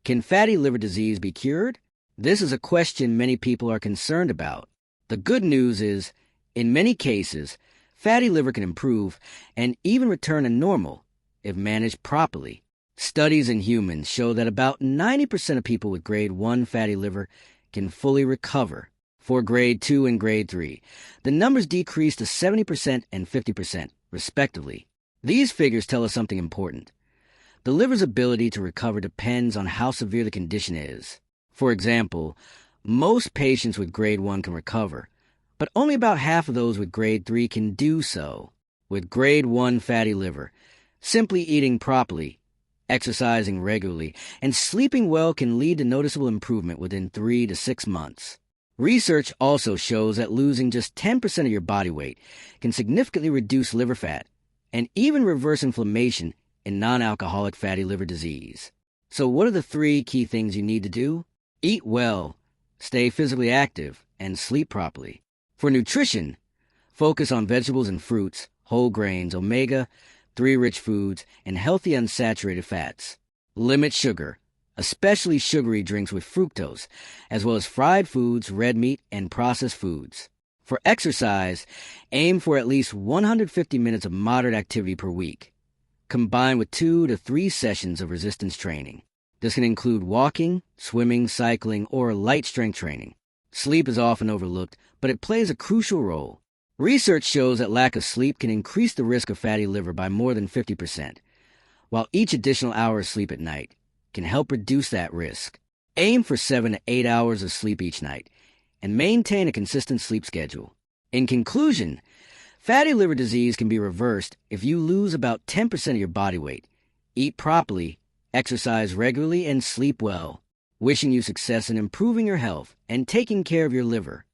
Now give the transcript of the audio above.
Can fatty liver disease be cured? This is a question many people are concerned about. The good news is, in many cases, fatty liver can improve and even return to normal if managed properly. Studies in humans show that about 90% of people with grade 1 fatty liver can fully recover. For grade 2 and grade 3, the numbers decrease to 70% and 50%, respectively. These figures tell us something important. The liver's ability to recover depends on how severe the condition is. For example, most patients with grade 1 can recover, but only about half of those with grade 3 can do so. With grade 1 fatty liver, simply eating properly, exercising regularly, and sleeping well can lead to noticeable improvement within 3 to 6 months. Research also shows that losing just 10% of your body weight can significantly reduce liver fat and even reverse inflammation in non-alcoholic fatty liver disease. So what are the 3 key things you need to do? Eat well, stay physically active, and sleep properly. For nutrition, focus on vegetables and fruits, whole grains, omega-3 rich foods, and healthy unsaturated fats. Limit sugar, especially sugary drinks with fructose, as well as fried foods, red meat, and processed foods. For exercise, aim for at least 150 minutes of moderate activity per week, combined with 2 to 3 sessions of resistance training. This can include walking, swimming, cycling, or light strength training. Sleep is often overlooked, but it plays a crucial role. Research shows that lack of sleep can increase the risk of fatty liver by more than 50%, while each additional hour of sleep at night can help reduce that risk. Aim for 7 to 8 hours of sleep each night, and maintain a consistent sleep schedule. In conclusion, fatty liver disease can be reversed if you lose about 10% of your body weight, eat properly, exercise regularly, and sleep well. Wishing you success in improving your health and taking care of your liver.